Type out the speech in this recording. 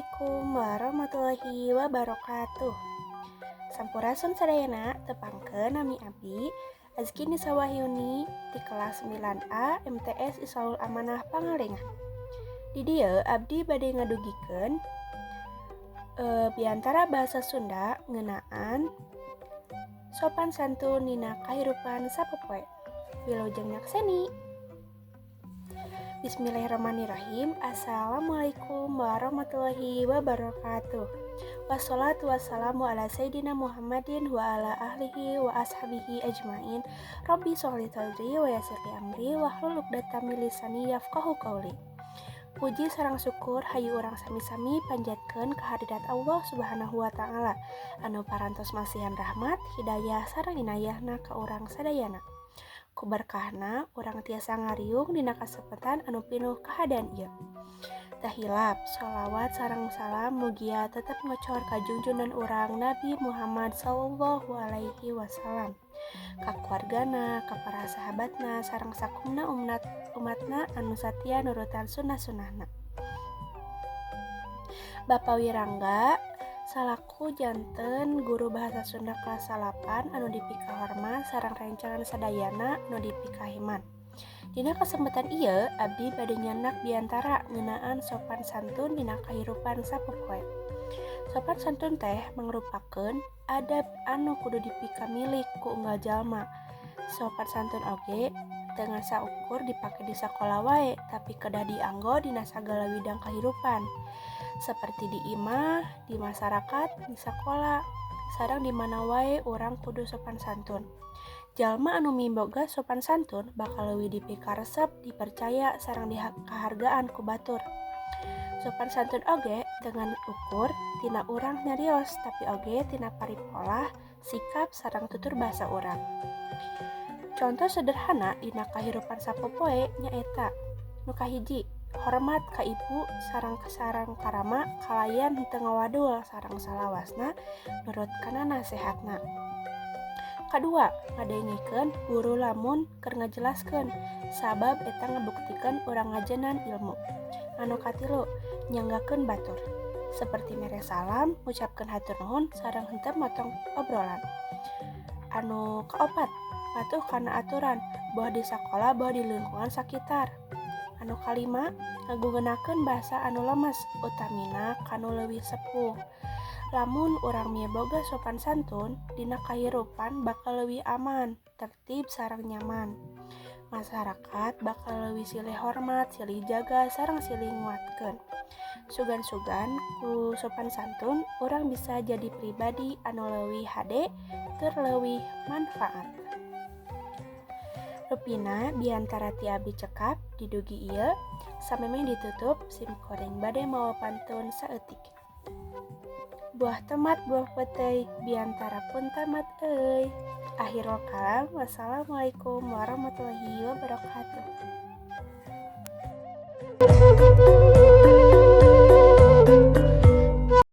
Assalamualaikum warahmatullahi wabarakatuh. Sampurasun sadayana tepangkeun nami abdi Azki Nisa Wahyuni di kelas 9A MTS Isaul Amanah Pangalengan. Di dieu abdi bade ngadugikeun biantara bahasa Sunda ngeunaan sopan santun dina kahirupan sapopoe. Wilujeng nyakseni. Bismillahirrahmanirrahim. Assalamualaikum warahmatullahi wabarakatuh. Wassalatu wassalamu ala sayyidina Muhammadin wa ala ahlihi wa ashabihi ajmain. Rabbi sholli sadri wa yassirli amri wahlul 'uqdatam min lisani yafqahu qawli. Puji sareng syukur hayu urang sami-sami panjatkeun ka hadirat Allah Subhanahu wa taala anu parantos masihan rahmat, hidayah sareng inayahna ka urang sadayana. Ku berkahna urang tiasa ngariung dina kasepetan anu pinuh kahadian ieu. Tah hilap sholawat sareng salam mugia tetep ngocor ka junjungan urang Nabi Muhammad sallallahu alaihi wasallam, ka keluargana, ka para sahabatna sareng sakumna umatna anu satia nurutan sunnah-sunnahna. Bapak Wirangga salaku janten guru bahasa Sunda kelas 8 anu dipika hormat sareng rencangan sadayana anu dipika himan. Dina kesempatan ieu abdi bade nyandak biantara ngeunaan sopan santun dina kahirupan sapopoe. Sopan santun teh mangrupakeun adab anu kudu dipika milik ku unggal jalma. Sopan santun oge teu ngasa ukur dipake di sakola wae, tapi kedah dianggo dina sagala widang kahirupan. Seperti di imah, di masyarakat, di sekolah, sareng di mana wae urang kudu sopan santun. Jalma anu miboga sopan santun bakal leuwih dipikaresep, dipercaya sareng dikahargaan ku batur. Sopan santun oge dengan ukur tina urang nyarios, tapi oge tina paripolah, sikap sareng tutur basa urang. Contoh sederhana dina kahirupan sapopoe nyaeta nu kahiji, hormat ka ibu sareng karama kalayan henteu ngawadul sareng salawasna nurut kana nasehatna. Kadua, ngadengikeun guru lamun keur ngajelaskeun sabab eta ngabuktikeun urang ngajenan ilmu. Anu katilu, nyanggakeun batur. Seperti mere salam, ngucapkeun hatur nuhun sareng henteu motong obrolan. Anu kaopat, patuh kana aturan, boh di sakola boh di lingkungan sakitar. Anu kalima, ngagunakeun bahasa anu lemes, utamina kanu leuwih sepuh. Lamun urang miboga sopan santun, dina kahirupan bakal leuwih aman, tertib sareng nyaman. Masyarakat bakal leuwih silih hormat, silih jaga sareng silih nguatkeun. Sugan-sugan ku sopan santun, urang bisa jadi pribadi anu leuwih hade, tur leuwih manfaat. Rupina biantara ti abdi cekap didugi ieu samemeh ditutup simkuring bade mawa pantun saeutik. Buah tomat buah petei biantara pun tamat euy. Akhirul kalam. Wassalamualaikum warahmatullahi wabarakatuh.